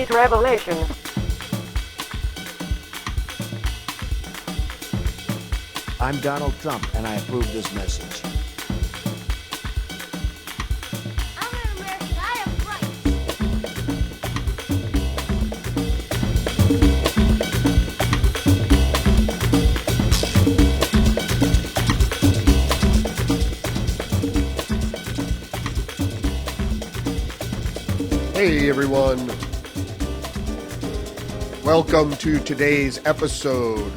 is Revelation. I'm Donald Trump, and I approve this message. I'm an American. I have rights. Hey everyone, welcome to today's episode.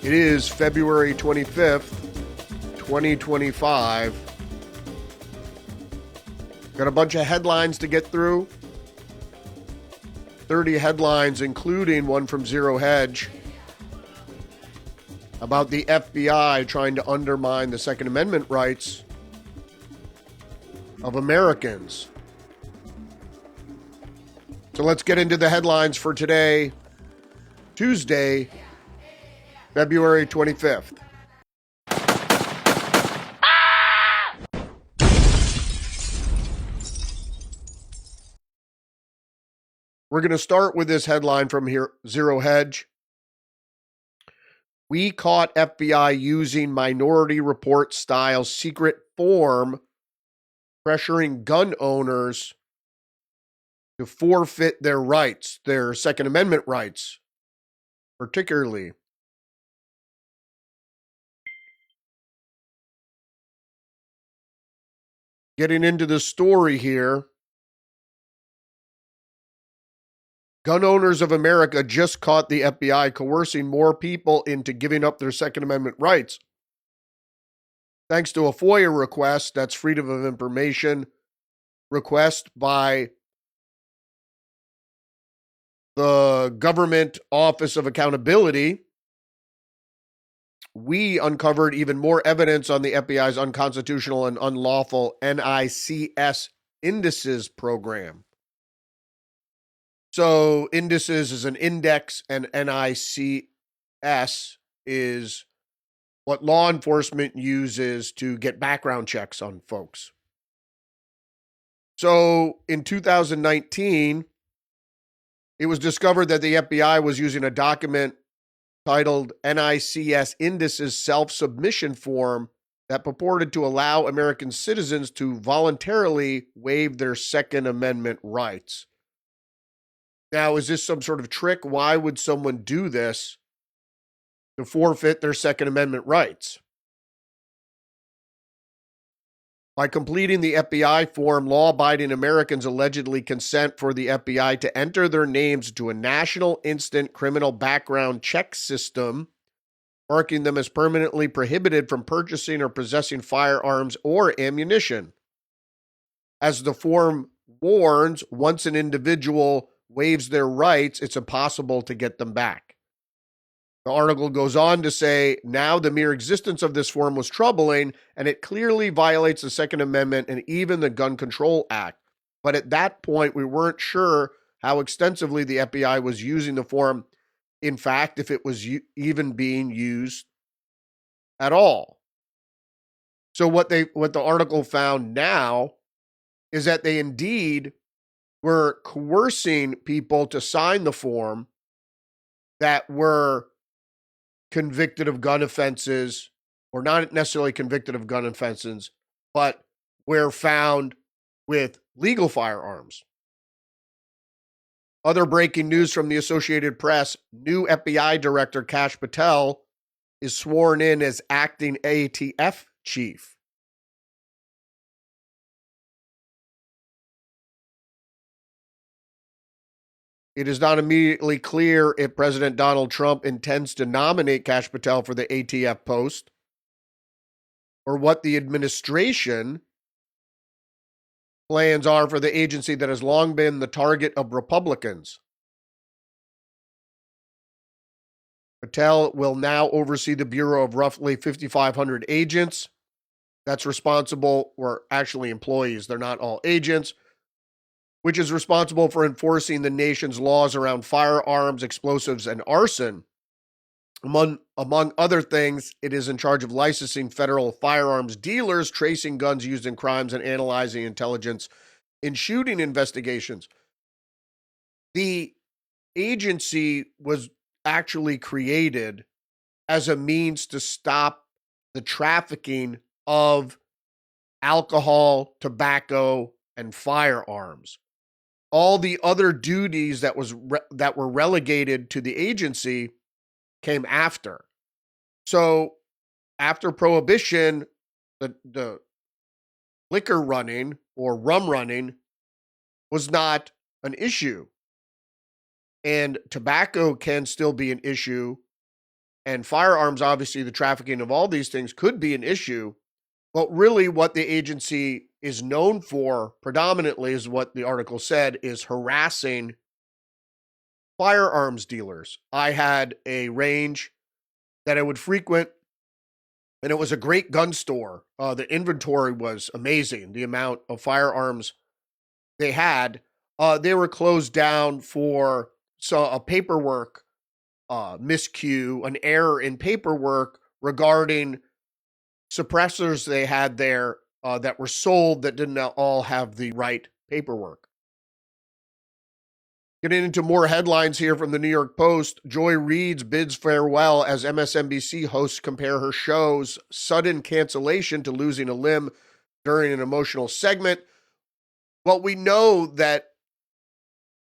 It is February 25th, 2025. Got a bunch of headlines to get through. 30 headlines, including one from Zero Hedge about the FBI trying to undermine the Second Amendment rights of Americans. So let's get into the headlines for today, Tuesday, February 25th. We're going to start with this headline from here, Zero Hedge. We caught FBI using Minority Report style secret form pressuring gun owners to forfeit their rights, their Second Amendment rights, particularly. Getting into the story here, gun owners of America just caught the FBI coercing more people into giving up their Second Amendment rights. Thanks to a FOIA request, that's Freedom of Information request by the Government Office of Accountability, we uncovered even more evidence on the FBI's unconstitutional and unlawful NICS indices program. So indices is an index, and NICS is what law enforcement uses to get background checks on folks. So in 2019, it was discovered that the FBI was using a document titled NICS Indices Self-Submission Form that purported to allow American citizens to voluntarily waive their Second Amendment rights. Now, is this some sort of trick? Why would someone do this to forfeit their Second Amendment rights? By completing the FBI form, law-abiding Americans allegedly consent for the FBI to enter their names to a national instant criminal background check system, marking them as permanently prohibited from purchasing or possessing firearms or ammunition. As the form warns, once an individual waives their rights, it's impossible to get them back. The article goes on to say, now the mere existence of this form was troubling, and it clearly violates the Second Amendment and even the Gun Control Act. But at that point, we weren't sure how extensively the FBI was using the form. In fact, if it was even being used at all. So what the article found now is that they indeed were coercing people to sign the form that were convicted of gun offenses, or not necessarily convicted of gun offenses, but were found with legal firearms. Other breaking news from the Associated Press, new FBI Director Kash Patel is sworn in as acting ATF chief. It is not immediately clear if President Donald Trump intends to nominate Kash Patel for the ATF post, or what the administration plans are for the agency that has long been the target of Republicans. Patel will now oversee the Bureau of roughly 5,500 agents. That's responsible, or actually employees, they're not all agents, which is responsible for enforcing the nation's laws around firearms, explosives, and arson. Among other things, it is in charge of licensing federal firearms dealers, tracing guns used in crimes, and analyzing intelligence in shooting investigations. The agency was actually created as a means to stop the trafficking of alcohol, tobacco, and firearms. All the other duties that were relegated to the agency came after. So after Prohibition, the liquor running or rum running was not an issue. And tobacco can still be an issue. And firearms, obviously, the trafficking of all these things could be an issue. But really what the agency is known for predominantly is what the article said is harassing firearms dealers. I had a range that I would frequent, and it was a great gun store. The inventory was amazing. The amount of firearms they had, they were closed down for a paperwork miscue, an error in paperwork regarding suppressors they had there that were sold that didn't all have the right paperwork. Getting into more headlines here from the New York Post, Joy Reid bids farewell as MSNBC hosts compare her show's sudden cancellation to losing a limb during an emotional segment. Well, we know that,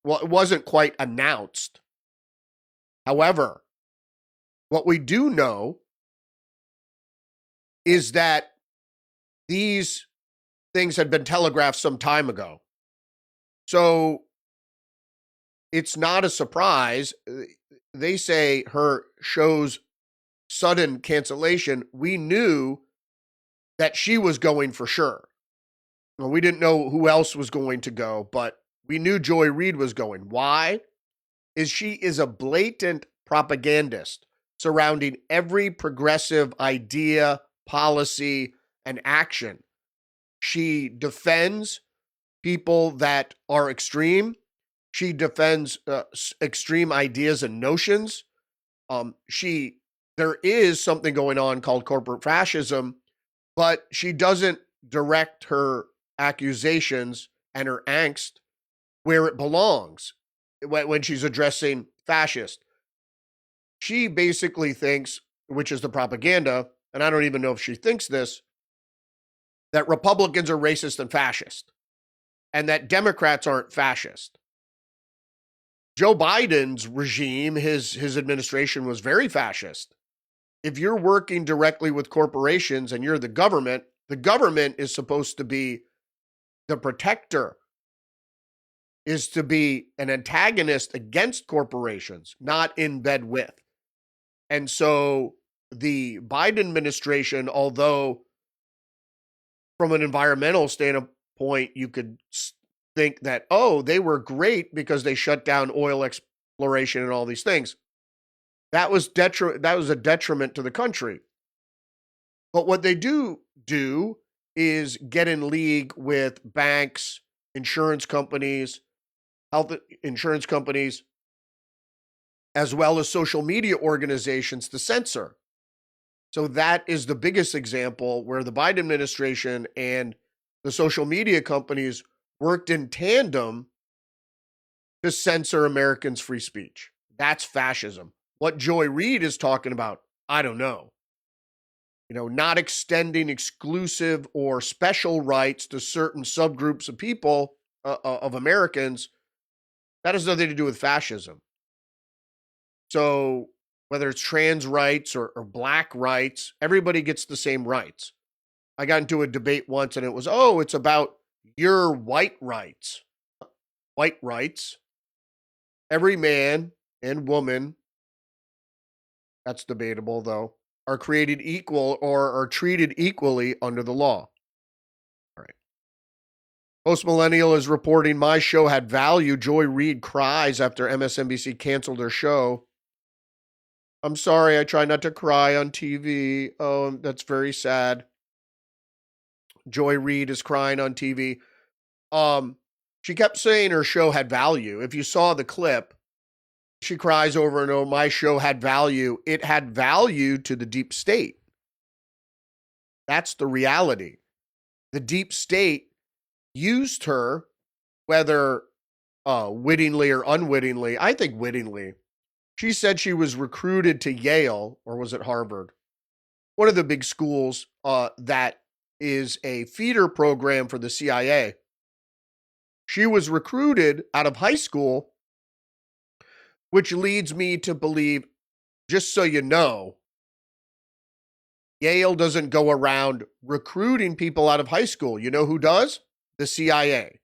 it wasn't quite announced. However, what we do know is that these things had been telegraphed some time ago. So it's not a surprise. They say her show's sudden cancellation. We knew that she was going for sure. Well, we didn't know who else was going to go, but we knew Joy Reid was going. Why? She is a blatant propagandist surrounding every progressive idea, policy, and action. She defends people that are extreme. She defends extreme ideas and notions. There is something going on called corporate fascism, but she doesn't direct her accusations and her angst where it belongs when she's addressing fascist. She basically thinks, which is the propaganda, and I don't even know if she thinks this, that Republicans are racist and fascist, and that Democrats aren't fascist. Joe Biden's regime, his administration was very fascist. If you're working directly with corporations and you're the government is supposed to be the protector, is to be an antagonist against corporations, not in bed with. And so the Biden administration, although from an environmental standpoint, you could think that, oh, they were great because they shut down oil exploration and all these things. That was a detriment to the country. But what they do is get in league with banks, insurance companies, health insurance companies, as well as social media organizations to censor. So that is the biggest example where the Biden administration and the social media companies worked in tandem to censor Americans' free speech. That's fascism. What Joy Reid is talking about, I don't know. Not extending exclusive or special rights to certain subgroups of people, of Americans, that has nothing to do with fascism. So whether it's trans rights or black rights, everybody gets the same rights. I got into a debate once and it was, it's about your white rights. White rights. Every man and woman, that's debatable though, are created equal or are treated equally under the law. All right. Postmillennial is reporting my show had value. Joy Reid cries after MSNBC canceled her show. I'm sorry, I try not to cry on TV. Oh, that's very sad. Joy Reid is crying on TV. She kept saying her show had value. If you saw the clip, she cries over and over, my show had value. It had value to the deep state. That's the reality. The deep state used her whether wittingly or unwittingly, I think wittingly. She said she was recruited to Yale, or was it Harvard? One of the big schools that is a feeder program for the CIA. She was recruited out of high school, which leads me to believe, just so you know, Yale doesn't go around recruiting people out of high school. You know who does? The CIA.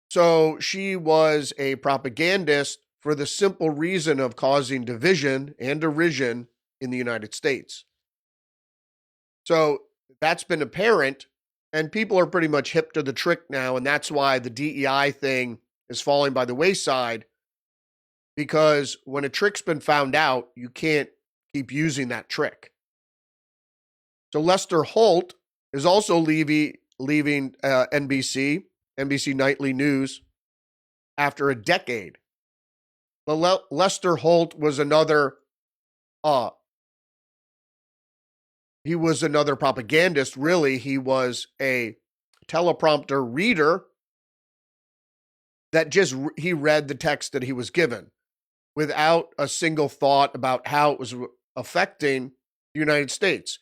So she was a propagandist for the simple reason of causing division and derision in the United States. So that's been apparent, and people are pretty much hip to the trick now, and that's why the DEI thing is falling by the wayside, because when a trick's been found out, you can't keep using that trick. So Lester Holt is also leaving NBC Nightly News, after a decade. Lester Holt was another he was another propagandist, really. He was a teleprompter reader that he read the text that he was given without a single thought about how it was affecting the United States.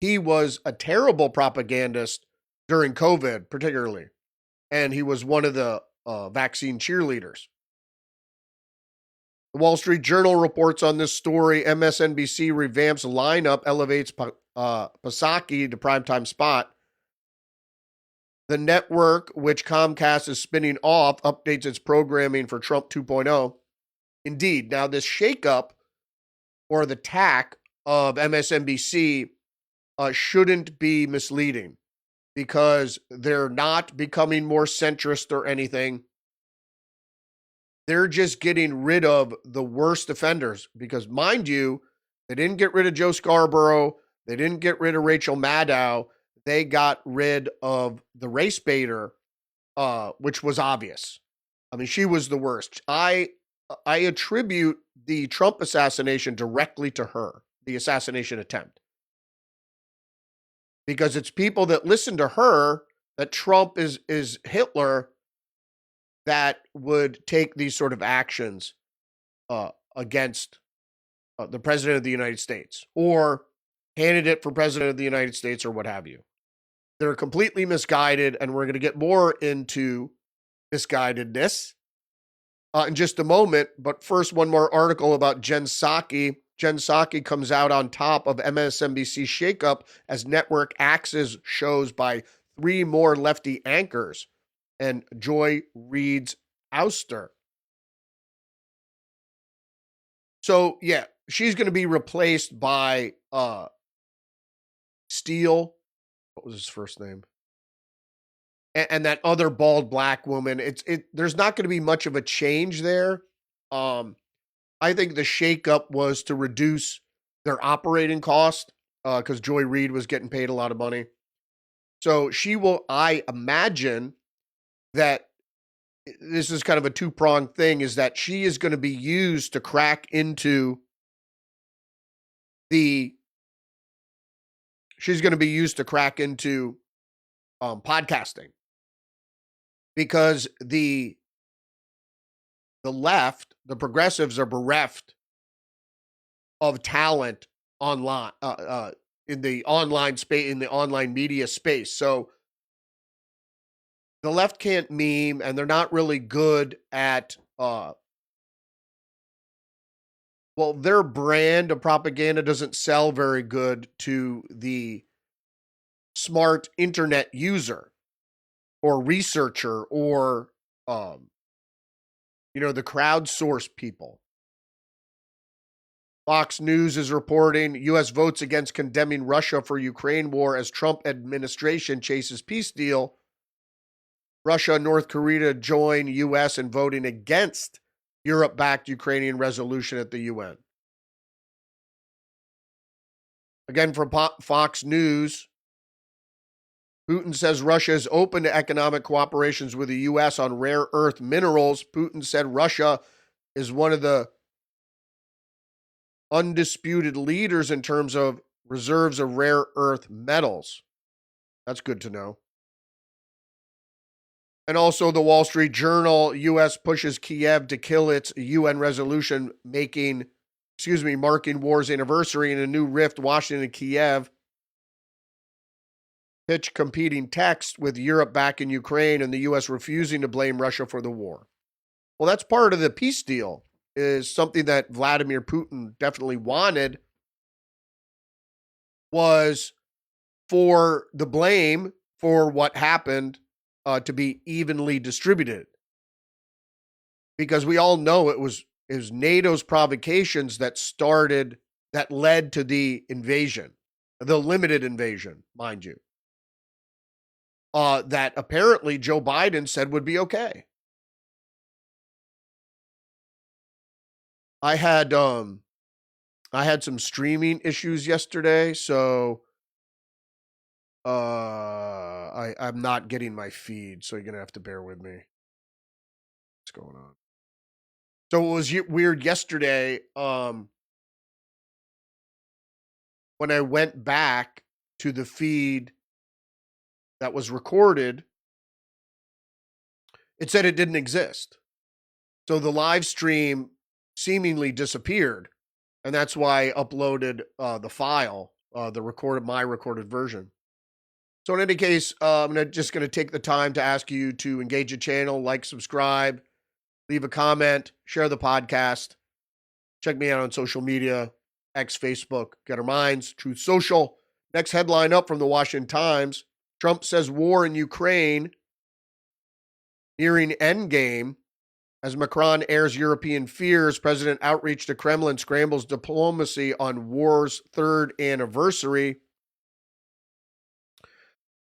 He was a terrible propagandist during COVID, particularly, and he was one of the vaccine cheerleaders. The Wall Street Journal reports on this story. MSNBC revamps lineup, elevates Psaki to primetime spot. The network, which Comcast is spinning off, updates its programming for Trump 2.0. Indeed, now this shakeup, or the tack of MSNBC, shouldn't be misleading, because they're not becoming more centrist or anything. They're just getting rid of the worst offenders, because, mind you, they didn't get rid of Joe Scarborough. They didn't get rid of Rachel Maddow. They got rid of the race baiter, which was obvious. I mean, she was the worst. I attribute the Trump assassination directly to her, the assassination attempt, because it's people that listen to her, that Trump is Hitler, that would take these sort of actions against the president of the United States, or candidate for president of the United States, or what have you. They're completely misguided, and we're going to get more into misguidedness in just a moment. But first, one more article about Jen Psaki. Jen Psaki comes out on top of MSNBC shakeup as network axes shows by 3 more lefty anchors and Joy Reid's ouster. So, yeah, she's going to be replaced by Steele. What was his first name? And that other bald black woman. There's not going to be much of a change there. I think the shakeup was to reduce their operating cost, because Joy Reid was getting paid a lot of money. So she will, I imagine that this is kind of a two-pronged thing, is that she is going to be used to crack into podcasting, because the left, the progressives, are bereft of talent online, in the online space, in the online media space. So the left can't meme, and they're not really good at, their brand of propaganda doesn't sell very good to the smart internet user or researcher, or, the crowdsourced people. Fox News is reporting U.S. votes against condemning Russia for Ukraine war as Trump administration chases peace deal. Russia and North Korea join U.S. in voting against Europe-backed Ukrainian resolution at the UN. Again, from Fox News, Putin says Russia is open to economic cooperations with the U.S. on rare earth minerals. Putin said Russia is one of the undisputed leaders in terms of reserves of rare earth metals. That's good to know. And also the Wall Street Journal, U.S. pushes Kiev to kill its UN resolution marking war's anniversary in a new rift, Washington and Kiev. Pitch competing text with Europe back in Ukraine and the U.S. refusing to blame Russia for the war. Well, that's part of the peace deal, is something that Vladimir Putin definitely wanted, was for the blame for what happened to be evenly distributed. Because we all know it was NATO's provocations that led to the invasion, the limited invasion, mind you, that apparently Joe Biden said would be okay. I had some streaming issues yesterday, so I'm not getting my feed, so you're gonna have to bear with me. What's going on? So it was weird yesterday. When I went back to the feed that was recorded, it said it didn't exist. So the live stream seemingly disappeared, and that's why I uploaded the file, my recorded version. So in any case, I'm just going to take the time to ask you to engage the channel, like, subscribe, leave a comment, share the podcast. Check me out on social media, X, Facebook, Get Our Minds, Truth Social. Next headline up from the Washington Times. Trump says war in Ukraine nearing endgame. As Macron airs European fears, President outreach to Kremlin scrambles diplomacy on war's third anniversary.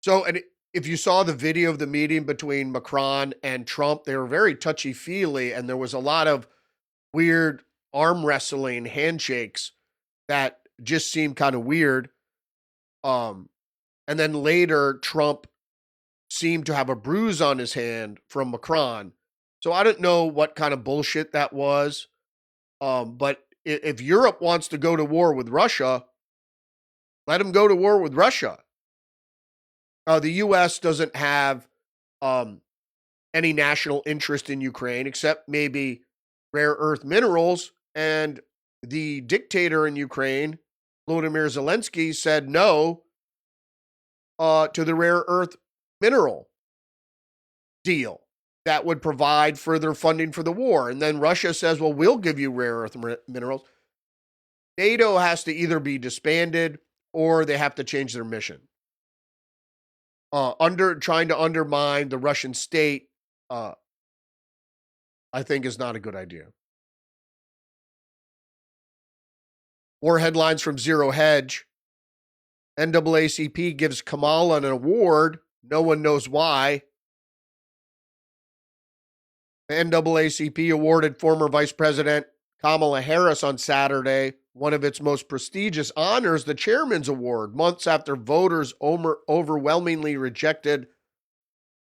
So, and if you saw the video of the meeting between Macron and Trump, they were very touchy-feely, and there was a lot of weird arm wrestling handshakes that just seemed kind of weird. And then later, Trump seemed to have a bruise on his hand from Macron. So I don't know what kind of bullshit that was. But if Europe wants to go to war with Russia, let them go to war with Russia. The U.S. doesn't have any national interest in Ukraine except maybe rare earth minerals. And the dictator in Ukraine, Volodymyr Zelensky, said no to the rare earth mineral deal that would provide further funding for the war. And then Russia says, well, we'll give you rare earth minerals. NATO has to either be disbanded or they have to change their mission. Trying to undermine the Russian state, I think is not a good idea. More headlines from Zero Hedge. NAACP gives Kamala an award. No one knows why. The NAACP awarded former Vice President Kamala Harris on Saturday one of its most prestigious honors, the Chairman's Award, months after voters overwhelmingly rejected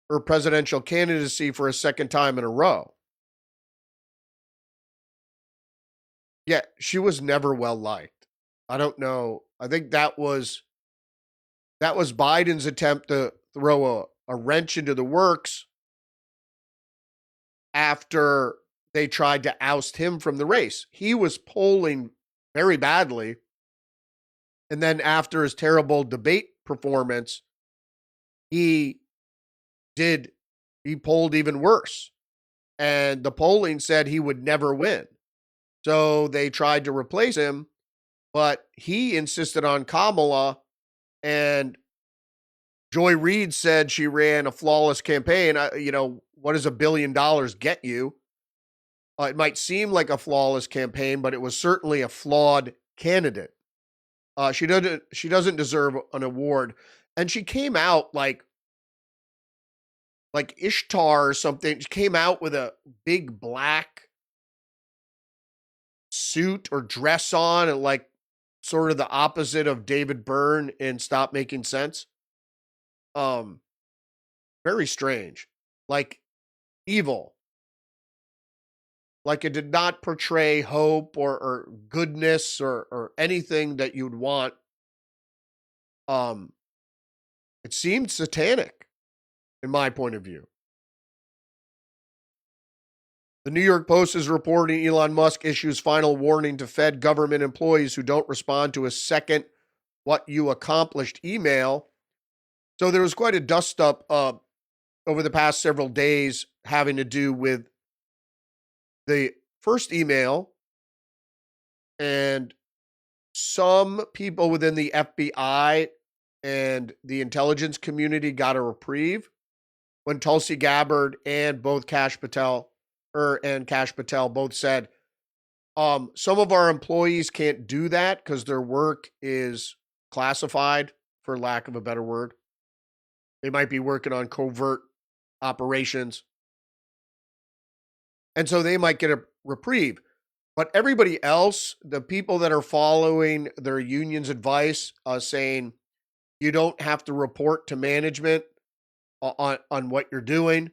her presidential candidacy for a second time in a row. Yeah, she was never well liked. I don't know. I think that was Biden's attempt to throw a wrench into the works after they tried to oust him from the race. He was polling very badly. And then after his terrible debate performance, he polled even worse. And the polling said he would never win. So they tried to replace him, but he insisted on Kamala, and Joy Reid said she ran a flawless campaign. What does $1 billion get you? It might seem like a flawless campaign, but it was certainly a flawed candidate. She doesn't deserve an award. And she came out like Ishtar or something. She came out with a big black suit or dress on, and like sort of the opposite of David Byrne in Stop Making Sense. Very strange. Like evil. Like it did not portray hope or goodness or anything that you'd want. It seemed satanic in my point of view. The New York Post is reporting Elon Musk issues final warning to Fed government employees who don't respond to a second "what you accomplished" email. So there was quite a dust up over the past several days having to do with the first email, and some people within the FBI and the intelligence community got a reprieve when Tulsi Gabbard and both Kash Patel both said, some of our employees can't do that because their work is classified, for lack of a better word. They might be working on covert operations. And so they might get a reprieve. But everybody else, the people that are following their union's advice, saying you don't have to report to management on what you're doing.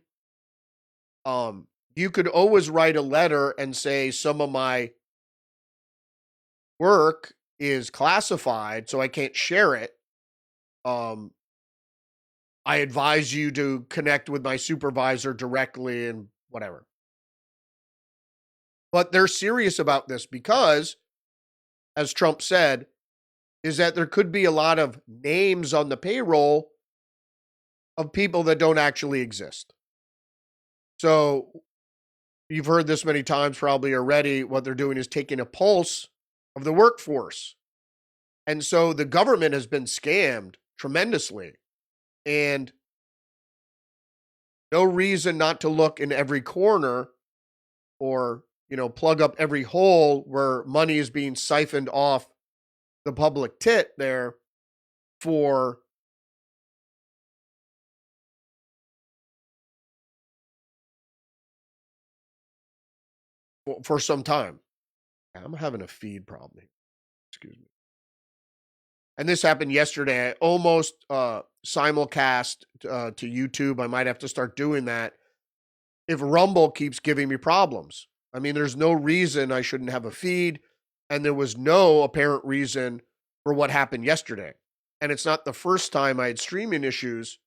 You could always write a letter and say some of my work is classified, so I can't share it. I advise you to connect with my supervisor directly and whatever. But they're serious about this because, as Trump said, is that there could be a lot of names on the payroll of people that don't actually exist. So you've heard this many times probably already. What they're doing is taking a pulse of the workforce. And so the government has been scammed tremendously. And no reason not to look in every corner or, plug up every hole where money is being siphoned off the public tit there for some time. I'm having a feed problem. Excuse me. And this happened yesterday. I almost simulcast to YouTube. I might have to start doing that if Rumble keeps giving me problems. I mean, there's no reason I shouldn't have a feed, and there was no apparent reason for what happened yesterday. And it's not the first time I had streaming issues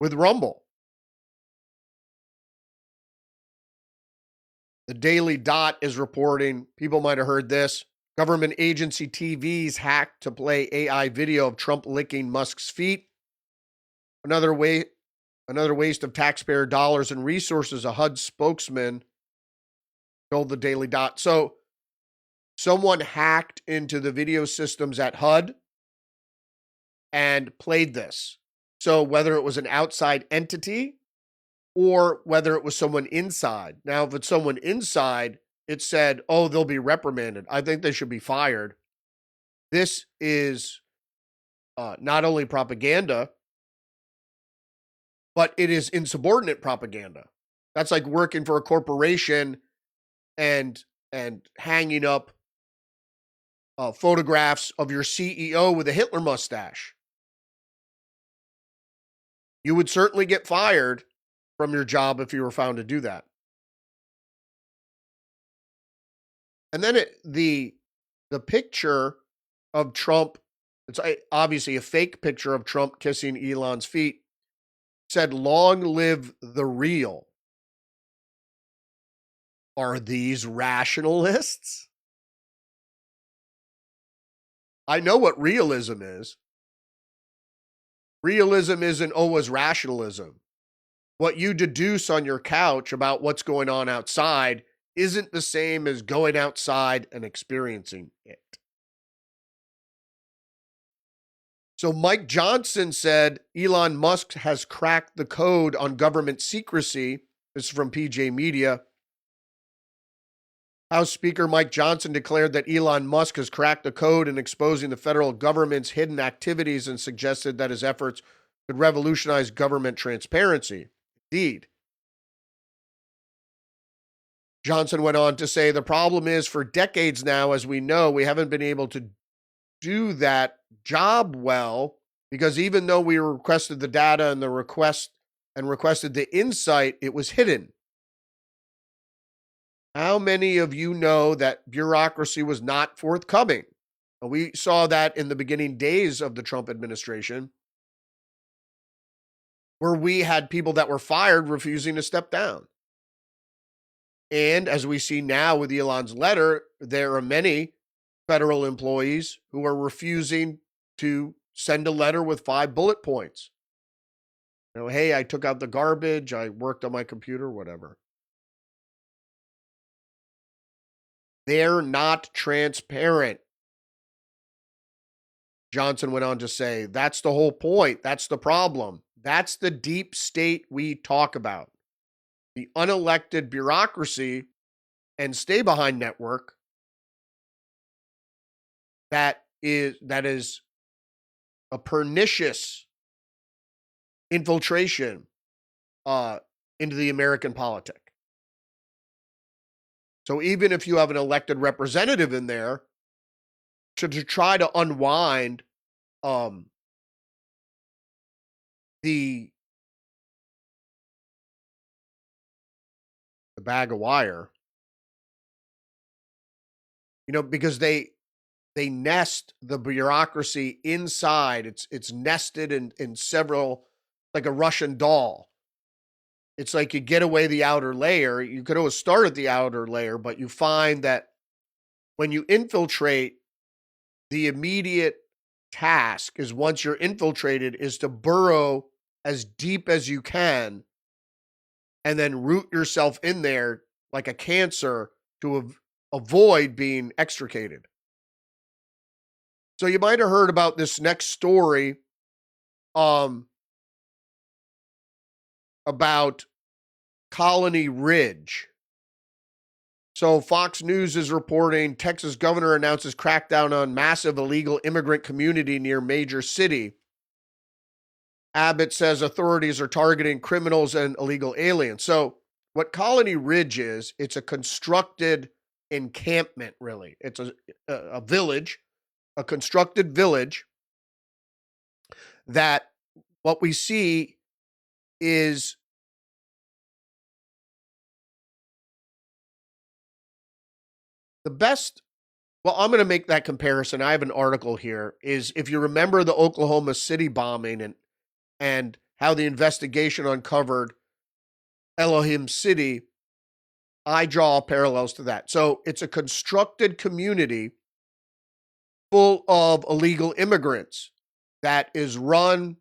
with Rumble. The Daily Dot is reporting, people might have heard this, government agency TVs hacked to play AI video of Trump licking Musk's feet. Another waste of taxpayer dollars and resources, a HUD spokesman told the Daily Dot. So someone hacked into the video systems at HUD and played this. So whether it was an outside entity or whether it was someone inside. Now, if it's someone inside, it said, oh, they'll be reprimanded. I think they should be fired. This is not only propaganda, but it is insubordinate propaganda. That's like working for a corporation and hanging up photographs of your CEO with a Hitler mustache. You would certainly get fired from your job if you were found to do that. And then the picture of Trump, it's obviously a fake picture of Trump kissing Elon's feet, said, "Long live the real." Are these rationalists? I know what realism is. Realism isn't always rationalism. What you deduce on your couch about what's going on outside isn't the same as going outside and experiencing it. So Mike Johnson said Elon Musk has cracked the code on government secrecy. This is from PJ Media. House Speaker Mike Johnson declared that Elon Musk has cracked the code in exposing the federal government's hidden activities and suggested that his efforts could revolutionize government transparency. Indeed. Johnson went on to say, the problem is for decades now, as we know, we haven't been able to do that job well because even though we requested the data and requested the insight, it was hidden. How many of you know that bureaucracy was not forthcoming? We saw that in the beginning days of the Trump administration, where we had people that were fired refusing to step down. And as we see now with Elon's letter, there are many federal employees who are refusing to send a letter with 5 bullet points. You know, hey, I took out the garbage, I worked on my computer, whatever. They're not transparent. Johnson went on to say, that's the whole point. That's the problem. That's the deep state we talk about. The unelected bureaucracy and stay behind network that is a pernicious infiltration into the American politic. So even if you have an elected representative in there to try to unwind the bag of wire, you know, because they nest the bureaucracy inside. It's nested in several, like a Russian doll. It's like you get away the outer layer. You could always start at the outer layer, but you find that when you infiltrate, the immediate task is, once you're infiltrated, is to burrow as deep as you can and then root yourself in there like a cancer to avoid being extricated. So you might have heard about this next story about Colony Ridge. So Fox News is reporting Texas governor announces crackdown on massive illegal immigrant community near major city. Abbott says authorities are targeting criminals and illegal aliens. So what Colony Ridge is, it's a constructed encampment, really. It's a village, a constructed village that what we see is the best. Well, I'm going to make that comparison. I have an article here. Is if you remember the Oklahoma City bombing and how the investigation uncovered Elohim City, I draw parallels to that. So it's a constructed community full of illegal immigrants that is run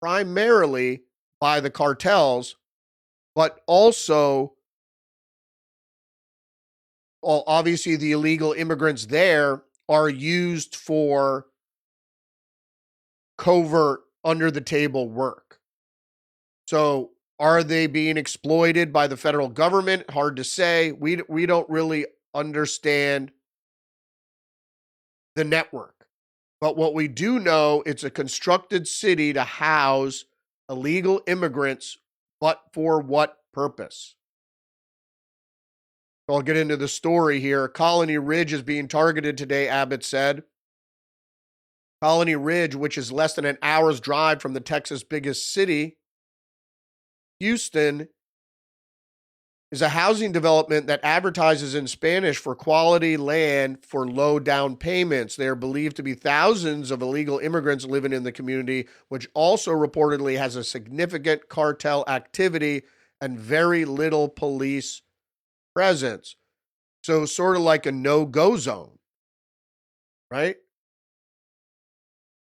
primarily by the cartels, but also, well, obviously the illegal immigrants there are used for covert, under the table work. So are they being exploited by the federal government? Hard to say. We don't really understand the network. But what we do know, it's a constructed city to house illegal immigrants, but for what purpose? So I'll get into the story here. Colony Ridge is being targeted today, Abbott said. Colony Ridge, which is less than an hour's drive from the Texas' biggest city, Houston, is a housing development that advertises in Spanish for quality land for low down payments. They are believed to be thousands of illegal immigrants living in the community, which also reportedly has a significant cartel activity and very little police presence. So sort of like a no-go zone, right?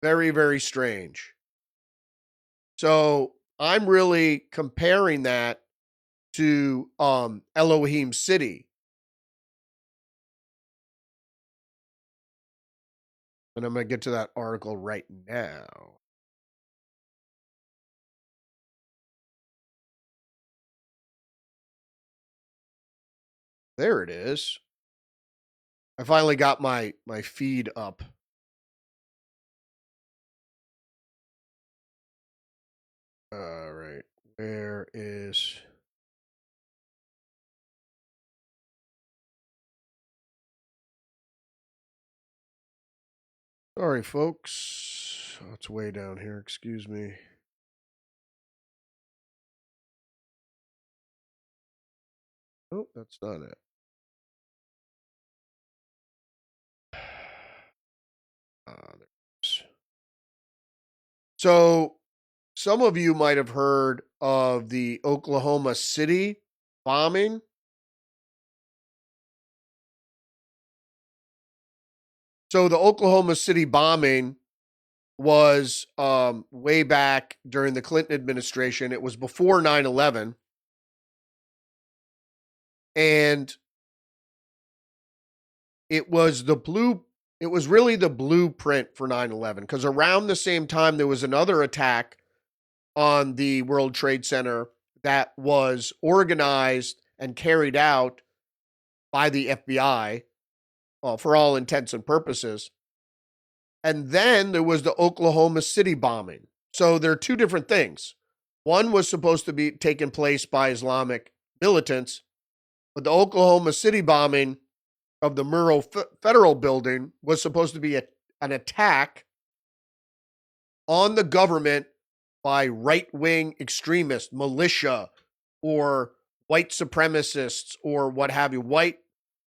Very, very strange. So I'm really comparing that to Elohim City. And I'm going to get to that article right now. There it is. I finally got my feed up. All right. Where is... Sorry, folks. Oh, it's way down here. Excuse me. Oh, that's not it. There it is. So, some of you might have heard of the Oklahoma City bombing. So the Oklahoma City bombing was way back during the Clinton administration. It was before 9/11. And it was really the blueprint for 9/11, because around the same time there was another attack on the World Trade Center that was organized and carried out by the FBI, for all intents and purposes. And then there was the Oklahoma City bombing. So there are two different things. One was supposed to be taking place by Islamic militants, but the Oklahoma City bombing of the Murrah Federal Building was supposed to be an attack on the government by right-wing extremists, militia, or white supremacists, or what have you, white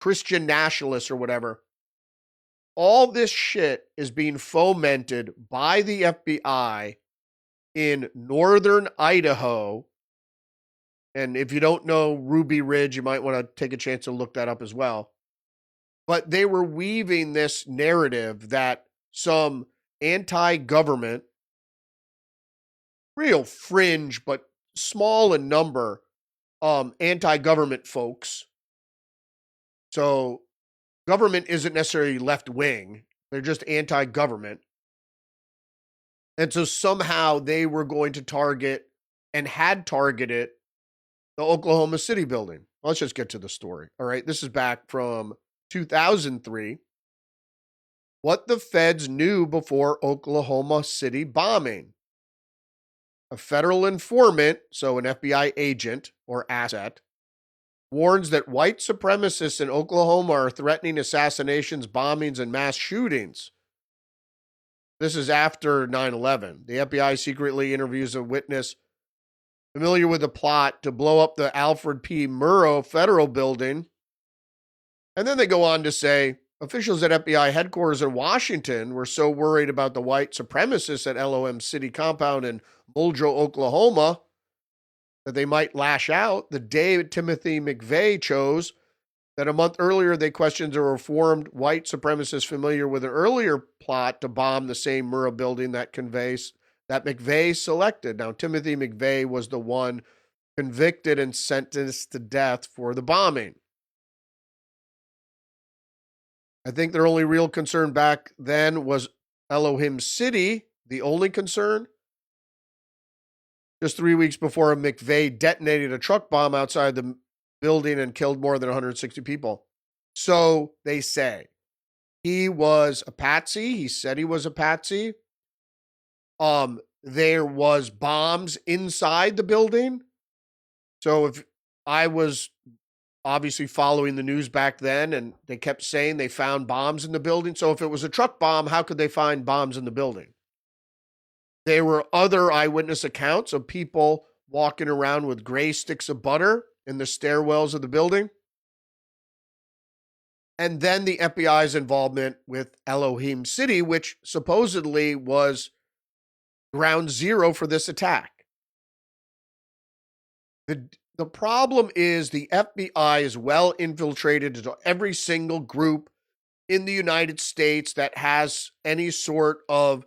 Christian nationalists or whatever. All this shit is being fomented by the FBI in northern Idaho. And if you don't know Ruby Ridge, you might want to take a chance to look that up as well. But they were weaving this narrative that some anti-government, real fringe, but small in number, anti-government folks. So government isn't necessarily left-wing. They're just anti-government. And so somehow they were going to target and had targeted the Oklahoma City building. Let's just get to the story. All right. This is back from 2003. What the feds knew before Oklahoma City bombing. A federal informant, so an FBI agent or asset, warns that white supremacists in Oklahoma are threatening assassinations, bombings, and mass shootings. This is after 9/11. The FBI secretly interviews a witness familiar with the plot to blow up the Alfred P. Murrah Federal Building. And then they go on to say, officials at FBI headquarters in Washington were so worried about the white supremacists at LOM City compound in Muldrow, Oklahoma, that they might lash out the day Timothy McVeigh chose, that a month earlier they questioned a reformed white supremacist familiar with an earlier plot to bomb the same Murrah building that McVeigh selected. Now, Timothy McVeigh was the one convicted and sentenced to death for the bombing. I think their only real concern back then was Elohim City, the only concern. Just 3 weeks before McVeigh detonated a truck bomb outside the building and killed more than 160 people. So they say he was a patsy. He said he was a patsy. There was bombs inside the building. So if I was obviously following the news back then, and they kept saying they found bombs in the building. So if it was a truck bomb, how could they find bombs in the building? There were other eyewitness accounts of people walking around with gray sticks of butter in the stairwells of the building. And then the FBI's involvement with Elohim City, which supposedly was ground zero for this attack. The problem is the FBI is well infiltrated into every single group in the United States that has any sort of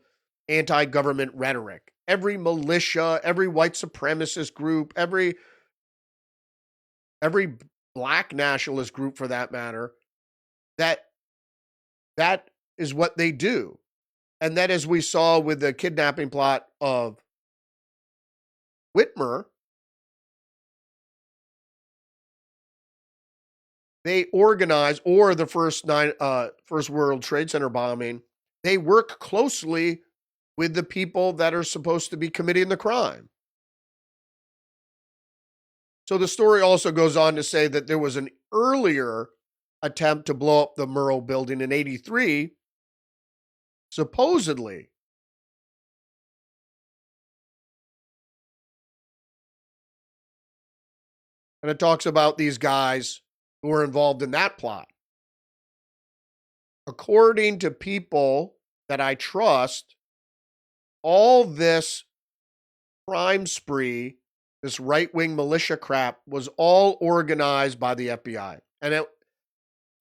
anti-government rhetoric. Every militia, every white supremacist group, every black nationalist group for that matter, that is what they do. And that, as we saw with the kidnapping plot of Whitmer, they organize, or the first World Trade Center bombing, they work closely with the people that are supposed to be committing the crime. So the story also goes on to say that there was an earlier attempt to blow up the Murrah building in 1983, supposedly. And it talks about these guys who were involved in that plot. According to people that I trust, all this crime spree, this right-wing militia crap, was all organized by the FBI. And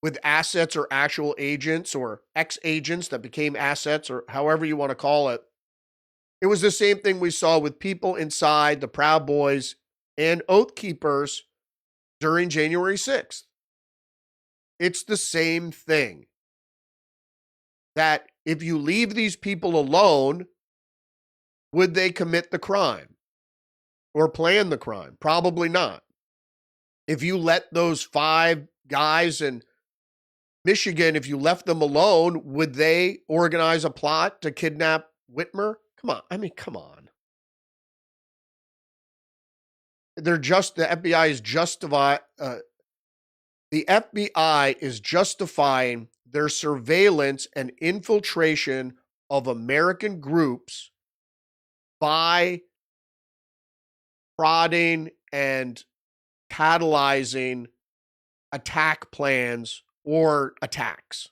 with assets or actual agents or ex-agents that became assets or however you want to call it. It was the same thing we saw with people inside the Proud Boys and Oath Keepers during January 6th. It's the same thing. That if you leave these people alone, would they commit the crime or plan the crime? Probably not. If you let those 5 guys in Michigan, if you left them alone, would they organize a plot to kidnap Whitmer? Come on. I mean, come on. The FBI is the FBI is justifying their surveillance and infiltration of American groups by prodding and catalyzing attack plans or attacks.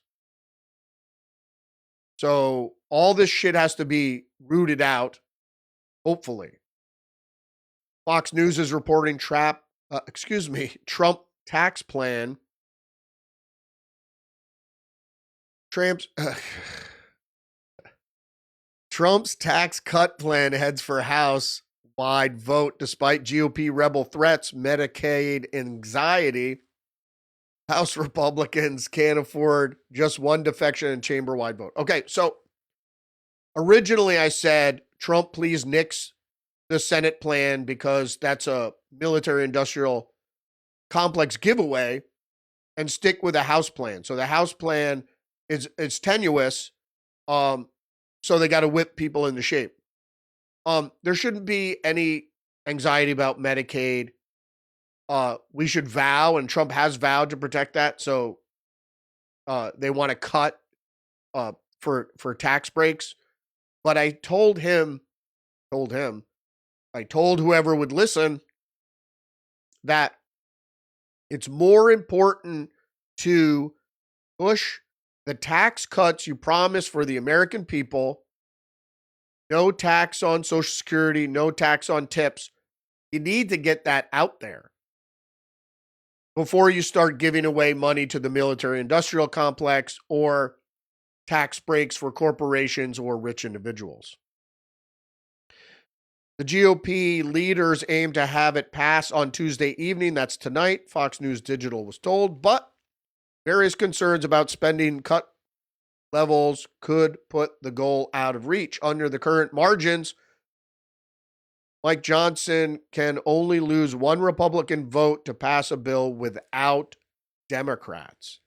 So all this shit has to be rooted out, hopefully. Fox News is reporting Trump tax plan. Trump's tax cut plan heads for House-wide vote despite GOP rebel threats, Medicaid anxiety. House Republicans can't afford just one defection and chamber-wide vote. Okay, so originally I said, Trump, please nix the Senate plan because that's a military-industrial complex giveaway and stick with the House plan. So the House plan is tenuous, so they got to whip people into shape. There shouldn't be any anxiety about Medicaid. We should vow, and Trump has vowed to protect that. So they want to cut for tax breaks. But I told whoever would listen that it's more important to push the tax cuts you promised for the American people. No tax on Social Security, no tax on tips. You need to get that out there before you start giving away money to the military-industrial complex or tax breaks for corporations or rich individuals. The GOP leaders aim to have it pass on Tuesday evening. That's tonight, Fox News Digital was told. But various concerns about spending cut levels could put the goal out of reach. Under the current margins, Mike Johnson can only lose one Republican vote to pass a bill without Democrats.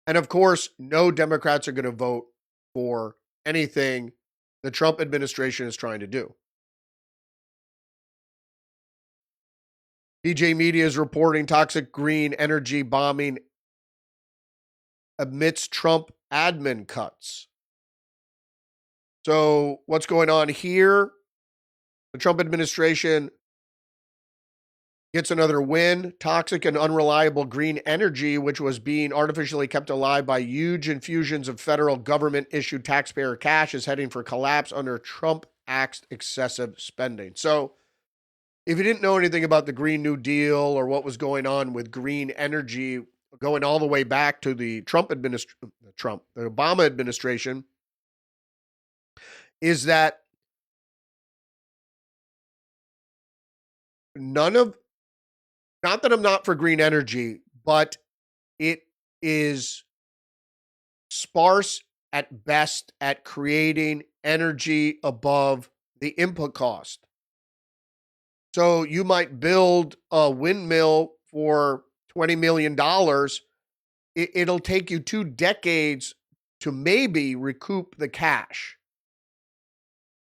And of course, no Democrats are going to vote for anything the Trump administration is trying to do. DJ Media is reporting toxic green energy bombing amidst Trump admin cuts. So what's going on here? The Trump administration gets another win. Toxic and unreliable green energy, which was being artificially kept alive by huge infusions of federal government-issued taxpayer cash, is heading for collapse under Trump Act's excessive spending. So if you didn't know anything about the Green New Deal or what was going on with green energy, going all the way back to the the Obama administration, is that not that I'm not for green energy, but it is sparse at best at creating energy above the input cost. So you might build a windmill for $20 million. It'll take you 2 decades to maybe recoup the cash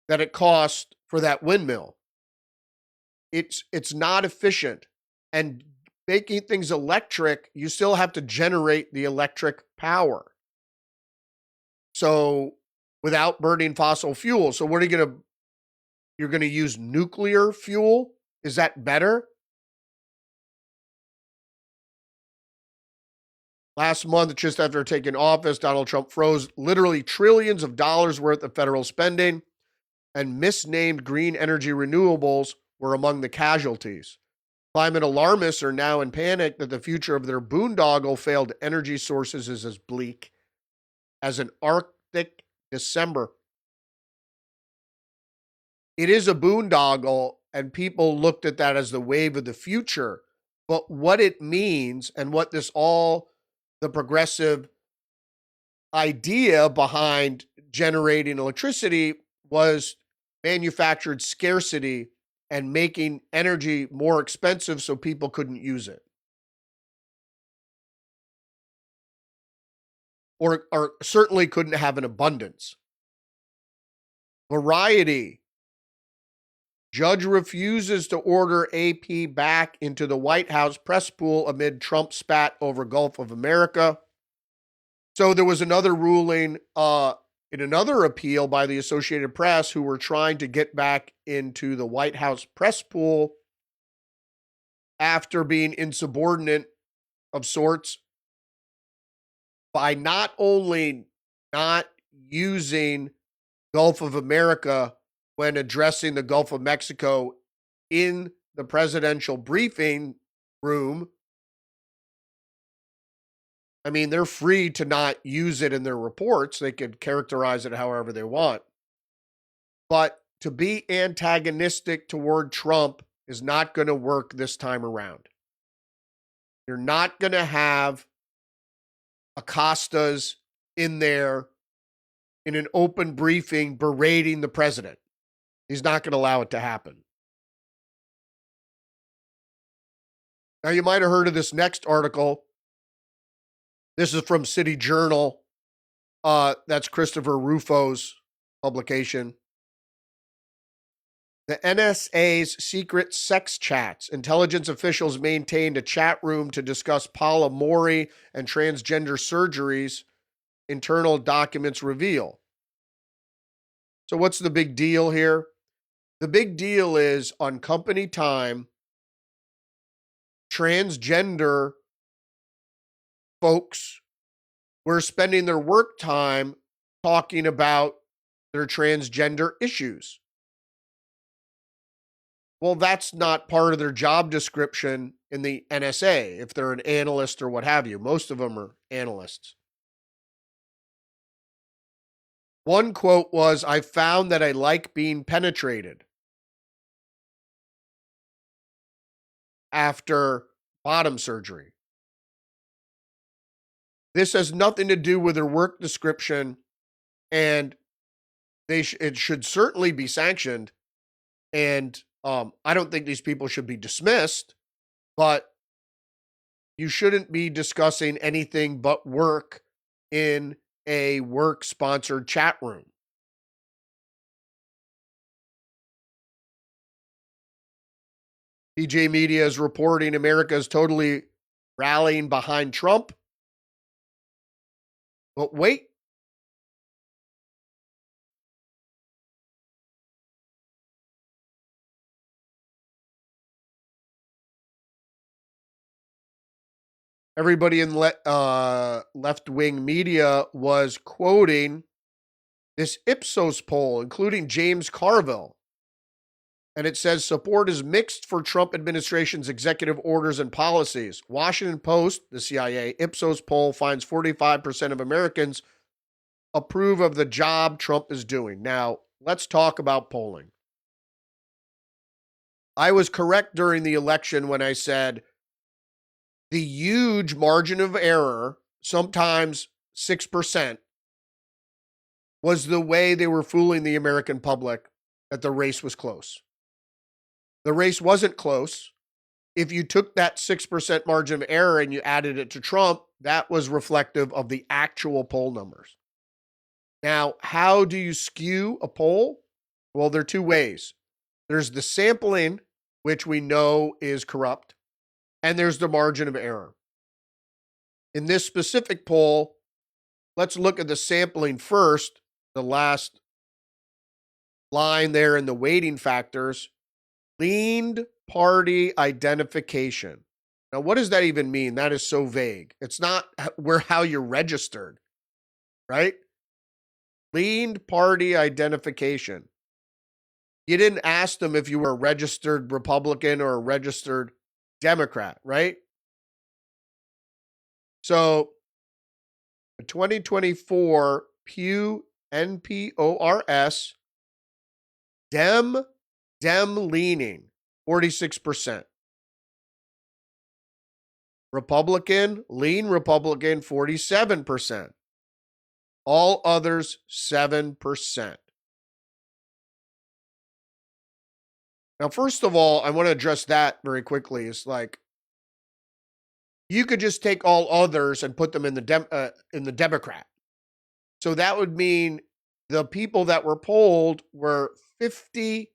that it cost for that windmill. It's not efficient. And making things electric, you still have to generate the electric power. So without burning fossil fuel. So what are you're going to use nuclear fuel? Is that better? Last month, just after taking office, Donald Trump froze literally trillions of dollars worth of federal spending, and misnamed green energy renewables were among the casualties. Climate alarmists are now in panic that the future of their boondoggle failed energy sources is as bleak as an Arctic December. It is a boondoggle, and people looked at that as the wave of the future. But what it means and what the progressive idea behind generating electricity was manufactured scarcity and making energy more expensive so people couldn't use it. Or certainly couldn't have an abundance. Variety. Judge refuses to order AP back into the White House press pool amid Trump spat over Gulf of America. So there was another ruling in another appeal by the Associated Press, who were trying to get back into the White House press pool after being insubordinate of sorts by not only not using Gulf of America when addressing the Gulf of Mexico in the presidential briefing room. I mean, they're free to not use it in their reports. They could characterize it however they want. But to be antagonistic toward Trump is not going to work this time around. You're not going to have Acostas in there in an open briefing berating the president. He's not going to allow it to happen. Now, you might have heard of this next article. This is from City Journal. That's Christopher Rufo's publication. The NSA's secret sex chats. Intelligence officials maintained a chat room to discuss polyamory and transgender surgeries, internal documents reveal. So what's the big deal here? The big deal is on company time, transgender folks were spending their work time talking about their transgender issues. Well, that's not part of their job description in the NSA, if they're an analyst or what have you. Most of them are analysts. One quote was, "I found that I like being penetrated after bottom surgery." This has nothing to do with their work description, and it should certainly be sanctioned. And I don't think these people should be dismissed, but you shouldn't be discussing anything but work in a work-sponsored chat room. PJ Media is reporting America is totally rallying behind Trump. But wait. Everybody in left-wing media was quoting this Ipsos poll, including James Carville. And it says support is mixed for Trump administration's executive orders and policies. Washington Post, the CIA, Ipsos poll finds 45% of Americans approve of the job Trump is doing. Now, let's talk about polling. I was correct during the election when I said the huge margin of error, sometimes 6%, was the way they were fooling the American public that the race was close. The race wasn't close. If you took that 6% margin of error and you added it to Trump, that was reflective of the actual poll numbers. Now, how do you skew a poll? Well, there are two ways. There's the sampling, which we know is corrupt, and there's the margin of error. In this specific poll, let's look at the sampling first, the last line there in the weighting factors. Leaned party identification. Now, what does that even mean? That is so vague. It's not how you're registered, right? Leaned party identification. You didn't ask them if you were a registered Republican or a registered Democrat, right? So, 2024 Pew NPORS, Dem leaning, 46%. Republican, lean Republican, 47%. All others, 7%. Now, first of all, I want to address that very quickly. It's like, you could just take all others and put them in the Democrat. So that would mean the people that were polled were 53%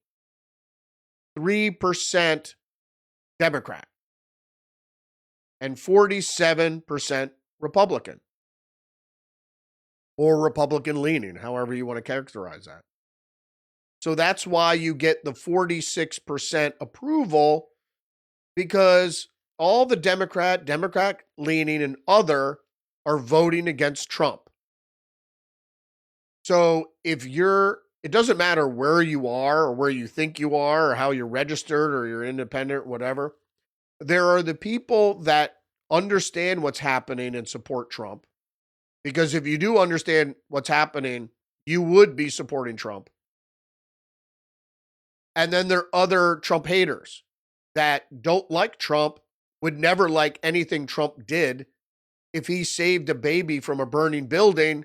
Democrat and 47% Republican, or Republican leaning, however you want to characterize that. So that's why you get the 46% approval, because all the Democrat leaning and other are voting against Trump. So it doesn't matter where you are or where you think you are or how you're registered or you're independent, whatever. There are the people that understand what's happening and support Trump. Because if you do understand what's happening, you would be supporting Trump. And then there are other Trump haters that don't like Trump, would never like anything Trump did. If he saved a baby from a burning building,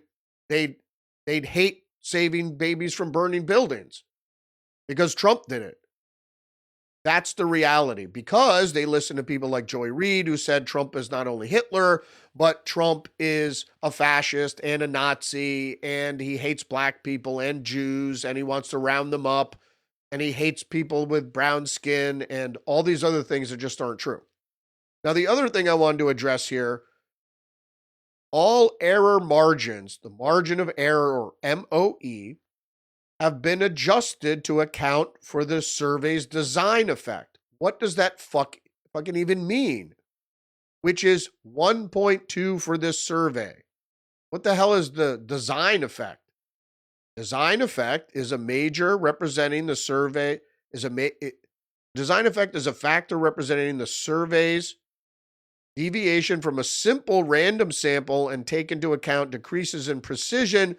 they'd hate saving babies from burning buildings because Trump did it. That's the reality, because they listen to people like Joy Reid, who said Trump is not only Hitler, but Trump is a fascist and a Nazi, and he hates black people and Jews, and he wants to round them up, and he hates people with brown skin, and all these other things that just aren't true. Now, the other thing I wanted to address here, all error margins, the margin of error, or MOE, have been adjusted to account for the survey's design effect. What does that fucking even mean? Which is 1.2 for this survey. What the hell is the design effect? Design effect is a major representing the survey, design effect is a factor representing the survey's deviation from a simple random sample and take into account decreases in precision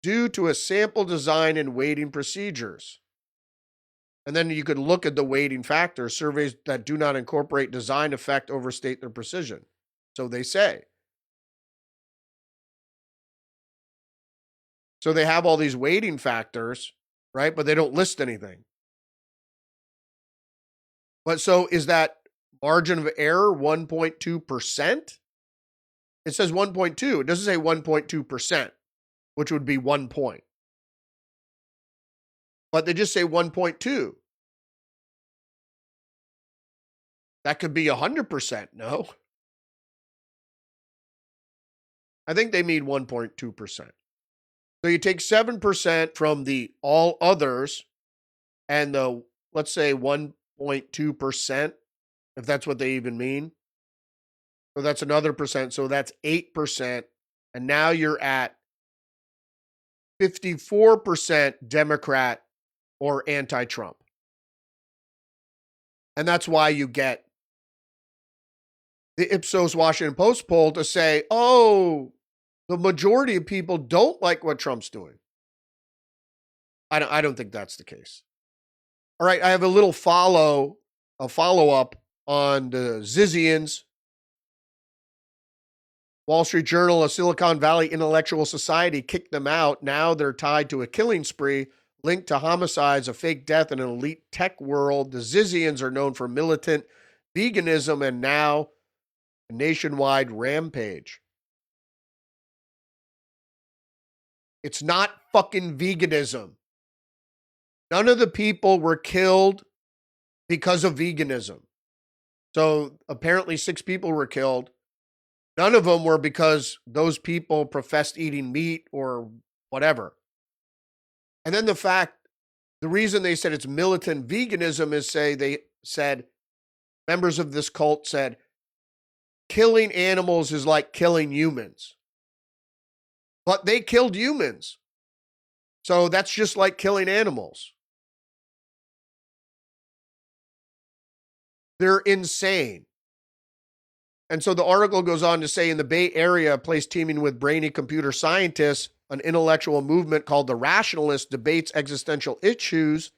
due to a sample design and weighting procedures. And then you could look at the weighting factors. Surveys that do not incorporate design effect overstate their precision. So they say. So they have all these weighting factors, right? But they don't list anything. But so is that margin of error 1.2%? It says 1.2. It doesn't say 1.2%, which would be 1 point. But they just say 1.2. That could be 100%, no? I think they mean 1.2%. So you take 7% from the all others and the, let's say, 1.2%, if that's what they even mean. So that's another percent. So that's 8%. And now you're at 54% Democrat or anti-Trump. And that's why you get the Ipsos Washington Post poll to say, oh, the majority of people don't like what Trump's doing. I don't think that's the case. All right, I have a follow-up on the Zizians. Wall Street Journal, a Silicon Valley intellectual society, kicked them out. Now they're tied to a killing spree linked to homicides, a fake death, in an elite tech world. The Zizians are known for militant veganism and now a nationwide rampage. It's not fucking veganism. None of the people were killed because of veganism. So apparently 6 people were killed. None of them were because those people professed eating meat or whatever. And then the reason they said it's militant veganism is they said, members of this cult said, killing animals is like killing humans. But they killed humans. So that's just like killing animals. They're insane. And so the article goes on to say in the Bay Area, a place teeming with brainy computer scientists, an intellectual movement called the Rationalists debates existential issues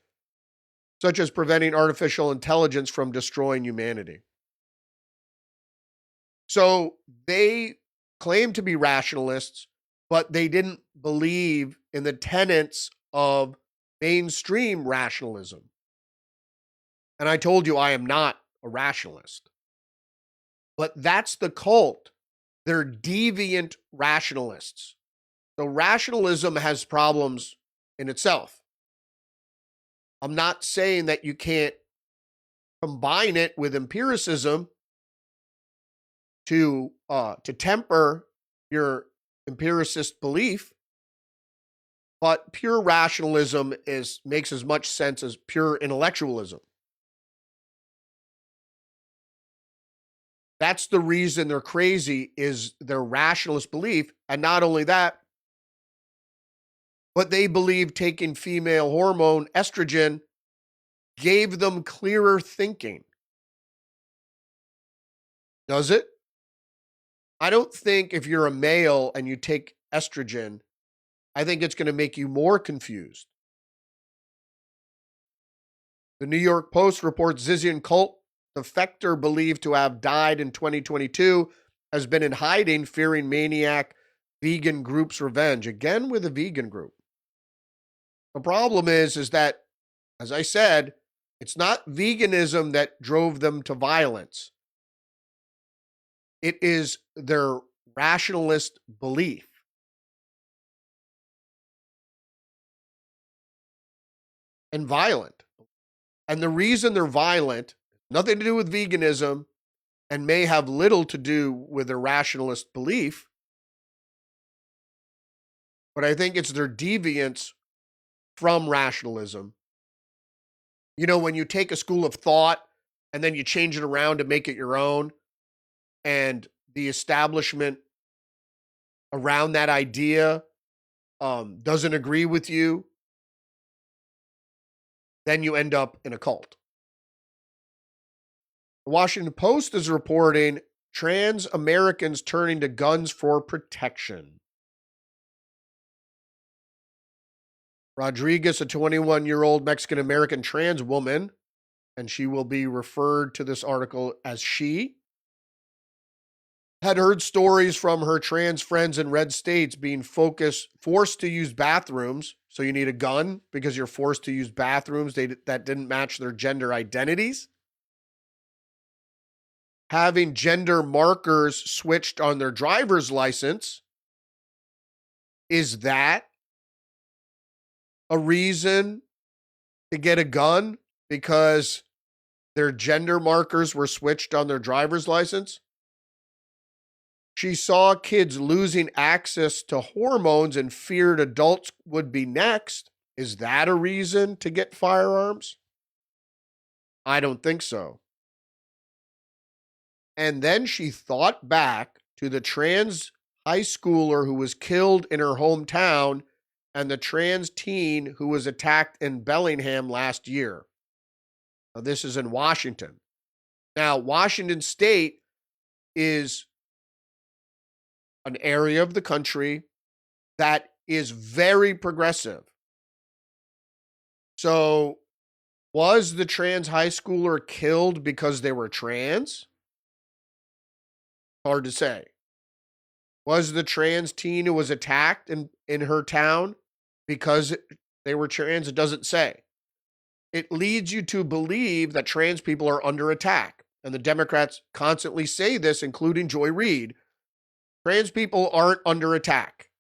such as preventing artificial intelligence from destroying humanity. So they claim to be rationalists, but they didn't believe in the tenets of mainstream rationalism. And I told you I am not a rationalist. But that's the cult. They're deviant rationalists. So rationalism has problems in itself. I'm not saying that you can't combine it with empiricism to temper your empiricist belief, but pure rationalism makes as much sense as pure intellectualism. That's the reason they're crazy, is their rationalist belief. And not only that, but they believe taking female hormone estrogen gave them clearer thinking. Does it? I don't think if you're a male and you take estrogen, I think it's going to make you more confused. The New York Post reports Zizian cult defector believed to have died in 2022 has been in hiding, fearing maniac vegan group's revenge. Again with a vegan group. The problem is that, as I said, it's not veganism that drove them to violence. It is their rationalist belief. And violent. And the reason they're violent, nothing to do with veganism, and may have little to do with their rationalist belief, but I think it's their deviance from rationalism. You know, when you take a school of thought and then you change it around to make it your own, and the establishment around that idea doesn't agree with you, then you end up in a cult. The Washington Post is reporting trans Americans turning to guns for protection. Rodriguez, a 21-year-old Mexican-American trans woman, and she will be referred to this article as she, had heard stories from her trans friends in red states being forced to use bathrooms. So you need a gun because you're forced to use bathrooms that didn't match their gender identities. Having gender markers switched on their driver's license. Is that a reason to get a gun because their gender markers were switched on their driver's license? She saw kids losing access to hormones and feared adults would be next. Is that a reason to get firearms? I don't think so. And then she thought back to the trans high schooler who was killed in her hometown and the trans teen who was attacked in Bellingham last year. Now, this is in Washington. Now, Washington State is an area of the country that is very progressive. So, was the trans high schooler killed because they were trans? Hard to say. Was the trans teen who was attacked in her town because they were trans? It doesn't say. It leads you to believe that trans people are under attack. And the Democrats constantly say this, including Joy Reid. Trans people aren't under attack.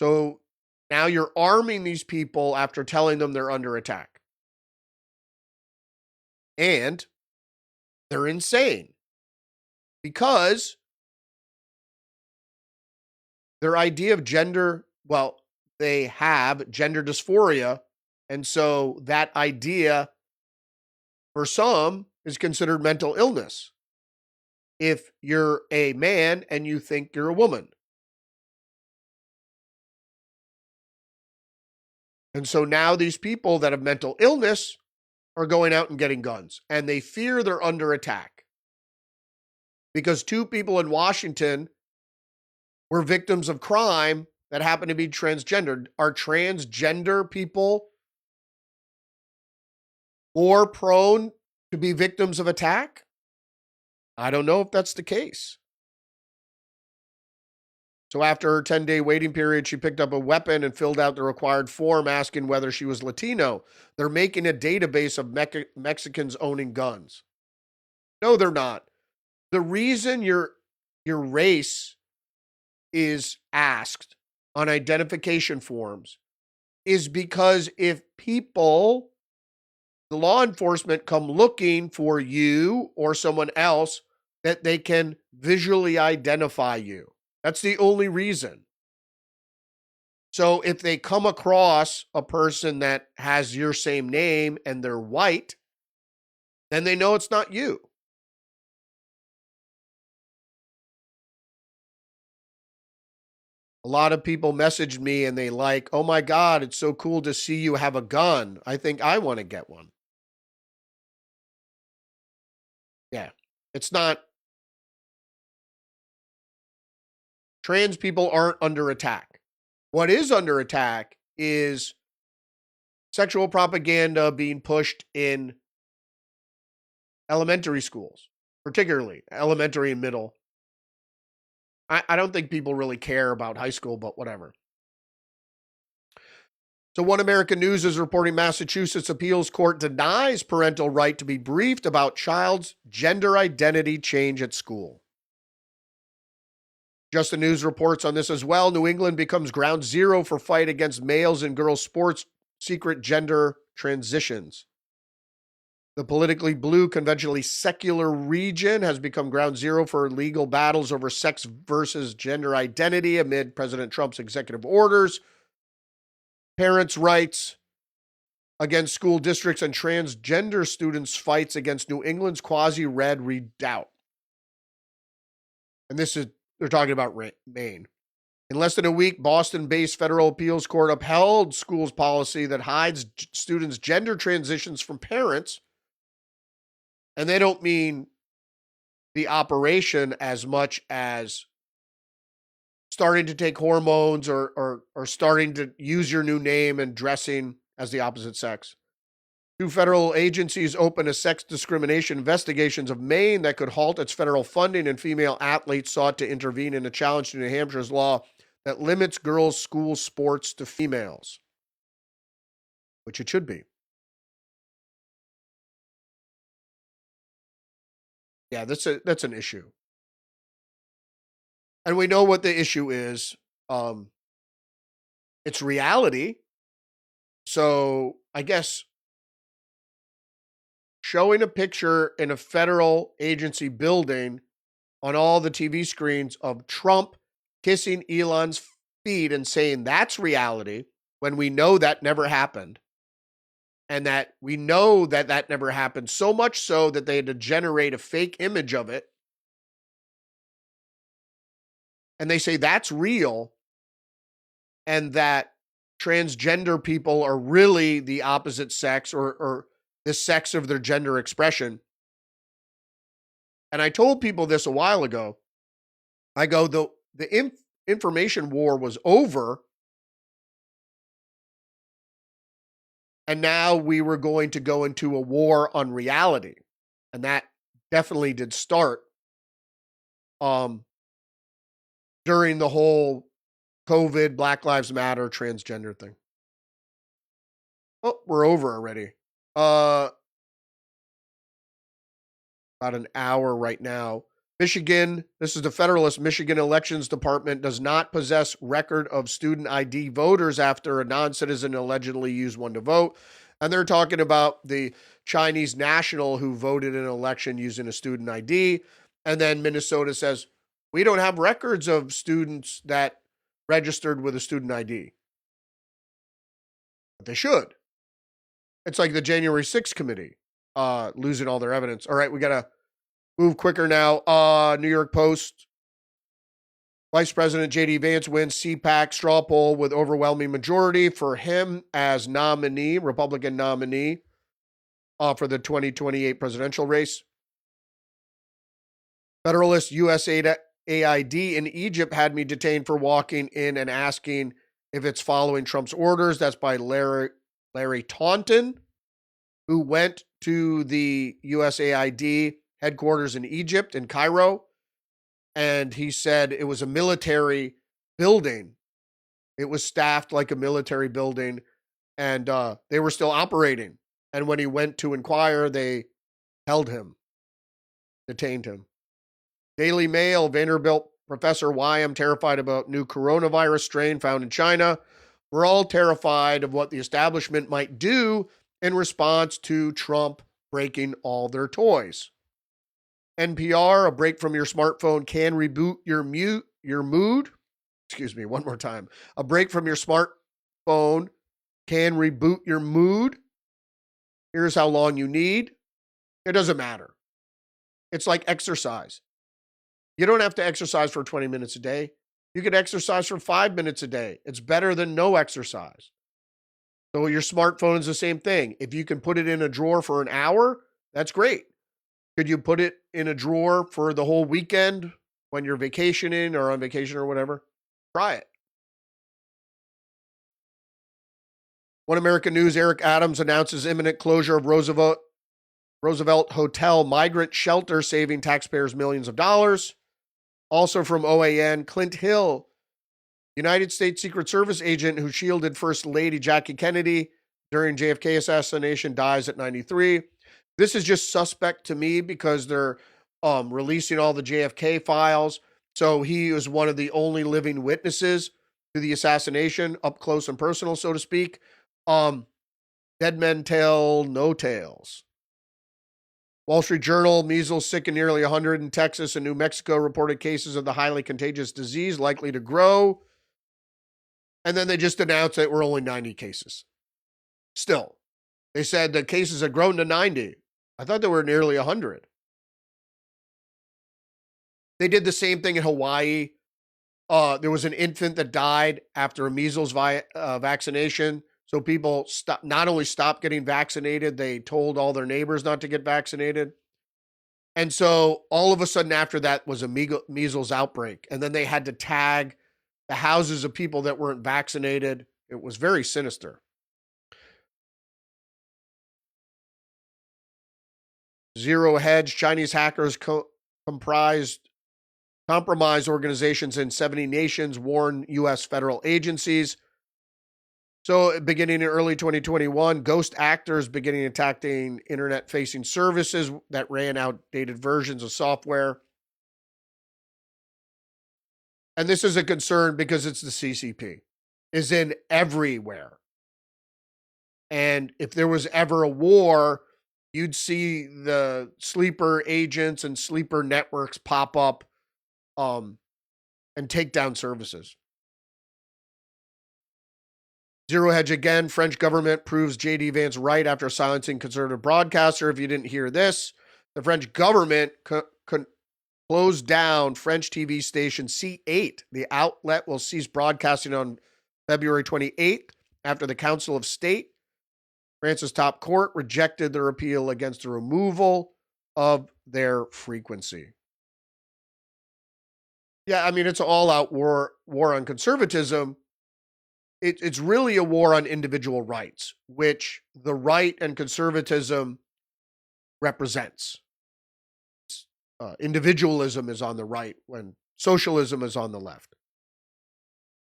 So now you're arming these people after telling them they're under attack. And they're insane because their idea of gender, well, they have gender dysphoria. And so that idea for some is considered mental illness. If you're a man and you think you're a woman. And so now these people that have mental illness are going out and getting guns, and they fear they're under attack because 2 people in Washington were victims of crime that happen to be transgendered. Are transgender people more prone to be victims of attack? I don't know if that's the case. So after her 10-day waiting period, she picked up a weapon and filled out the required form asking whether she was Latino. They're making a database of Mexicans owning guns. No, they're not. The reason your race is asked on identification forms is because if people, the law enforcement, come looking for you or someone else, that they can visually identify you. That's the only reason. So if they come across a person that has your same name and they're white, then they know it's not you. A lot of people messaged me and they like, oh my God, it's so cool to see you have a gun. I think I want to get one. Yeah, it's not. Trans people aren't under attack. What is under attack is sexual propaganda being pushed in elementary schools, particularly elementary and middle. I don't think people really care about high school, but whatever. So One American News is reporting Massachusetts appeals court denies parental right to be briefed about child's gender identity change at school. Just the News reports on this as well. New England becomes ground zero for fight against males and girls sports secret gender transitions. The politically blue, conventionally secular region has become ground zero for legal battles over sex versus gender identity amid President Trump's executive orders, parents' rights against school districts, and transgender students' fights against New England's quasi-red redoubt. And this is, they're talking about Maine. In less than a week, Boston-based federal appeals court upheld schools' policy that hides students' gender transitions from parents. And they don't mean the operation as much as starting to take hormones or starting to use your new name and dressing as the opposite sex. 2 federal agencies opened a sex discrimination investigations of Maine that could halt its federal funding, and female athletes sought to intervene in a challenge to New Hampshire's law that limits girls' school sports to females, which it should be. Yeah, that's an issue. And we know what the issue is. It's reality. So I guess showing a picture in a federal agency building on all the TV screens of Trump kissing Elon's feet and saying that's reality when we know that never happened. And that we know that that never happened, so much so that they had to generate a fake image of it. And they say that's real, and that transgender people are really the opposite sex or the sex of their gender expression. And I told people this a while ago. I go, the information war was over, and now we were going to go into a war on reality. And that definitely did start during the whole COVID, Black Lives Matter, transgender thing. Oh, we're over already. About an hour right now. Michigan, this is the Federalist. Michigan Elections Department does not possess record of student ID voters after a non-citizen allegedly used one to vote. And they're talking about the Chinese national who voted in an election using a student ID. And then Minnesota says, we don't have records of students that registered with a student ID. But they should. It's like the January 6th committee losing all their evidence. All right, we got to move quicker now. New York Post. Vice President J.D. Vance wins CPAC straw poll with overwhelming majority for him as nominee, Republican nominee. for the 2028 presidential race. Federalist USAID in Egypt had me detained for walking in and asking if it's following Trump's orders. That's by Larry Taunton, who went to the USAID headquarters in Egypt, in Cairo, and he said it was a military building. It was staffed like a military building, and they were still operating. And when he went to inquire, they held him, detained him. Daily Mail, Vanderbilt professor, why I'm terrified about new coronavirus strain found in China. We're all terrified of what the establishment might do in response to Trump breaking all their toys. NPR, a break from your smartphone can reboot your mood. Excuse me, one more time. A break from your smartphone can reboot your mood. Here's how long you need. It doesn't matter. It's like exercise. You don't have to exercise for 20 minutes a day. You could exercise for 5 minutes a day. It's better than no exercise. So your smartphone is the same thing. If you can put it in a drawer for an hour, that's great. Could you put it in a drawer for the whole weekend when you're vacationing or on vacation or whatever? Try it. One American News, Eric Adams announces imminent closure of Roosevelt Hotel migrant shelter, saving taxpayers millions of dollars. Also from OAN, Clint Hill, United States Secret Service agent who shielded First Lady Jackie Kennedy during JFK assassination, dies at 93. This is just suspect to me because they're releasing all the JFK files. So he was one of the only living witnesses to the assassination, up close and personal, so to speak. Dead men tell no tales. Wall Street Journal, measles sick in nearly 100 in Texas and New Mexico, reported cases of the highly contagious disease likely to grow. And then they just announced that we're only 90 cases. Still, they said the cases had grown to 90. I thought there were nearly 100. They did the same thing in Hawaii. There was an infant that died after a measles vaccination. So people not only stopped getting vaccinated, they told all their neighbors not to get vaccinated. And so all of a sudden after that was a measles outbreak. And then they had to tag the houses of people that weren't vaccinated. It was very sinister. Zero Hedge, Chinese hackers compromise organizations in 70 nations, warn U.S. federal agencies. So beginning in early 2021, ghost actors beginning attacking internet-facing services that ran outdated versions of software. And this is a concern because it's the CCP. Is in everywhere. And if there was ever a war, you'd see the sleeper agents and sleeper networks pop up and take down services. Zero Hedge again, French government proves J.D. Vance right after silencing conservative broadcaster. If you didn't hear this, the French government closed down French TV station C8. The outlet will cease broadcasting on February 28th after the Council of State, France's top court, rejected their appeal against the removal of their frequency. Yeah, I mean, it's an all-out war on conservatism. It's really a war on individual rights, which the right and conservatism represents. Individualism is on the right when socialism is on the left.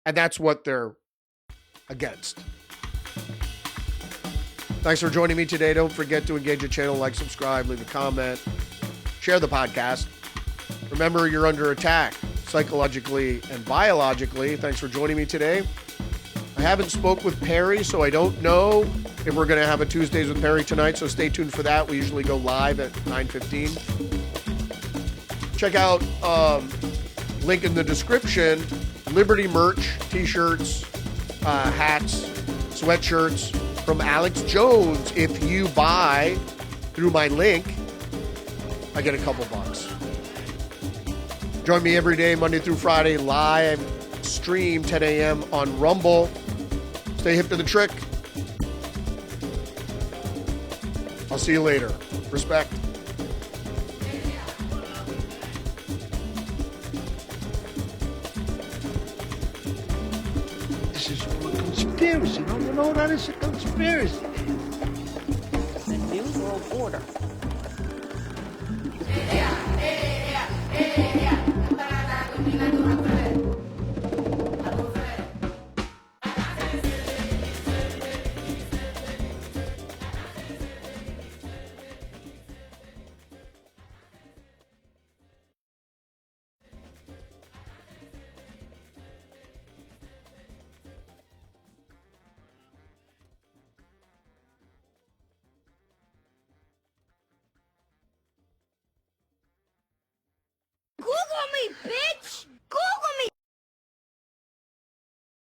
And that's what they're against. Thanks for joining me today. Don't forget to engage the channel, like, subscribe, leave a comment, share the podcast. Remember, you're under attack psychologically and biologically. Thanks for joining me today. I haven't spoke with Perry, so I don't know if we're going to have a Tuesdays with Perry tonight, so stay tuned for that. We usually go live at 9:15. Check out, link in the description, Liberty merch, t-shirts, hats, sweatshirts from Alex Jones. If you buy through my link, I get a couple bucks. Join me every day, Monday through Friday, live stream 10 a.m. on Rumble. Stay hip to the trick. I'll see you later. Respect. This is all a conspiracy. No, you know that is a conspiracy. The New World Order. Google me, bitch!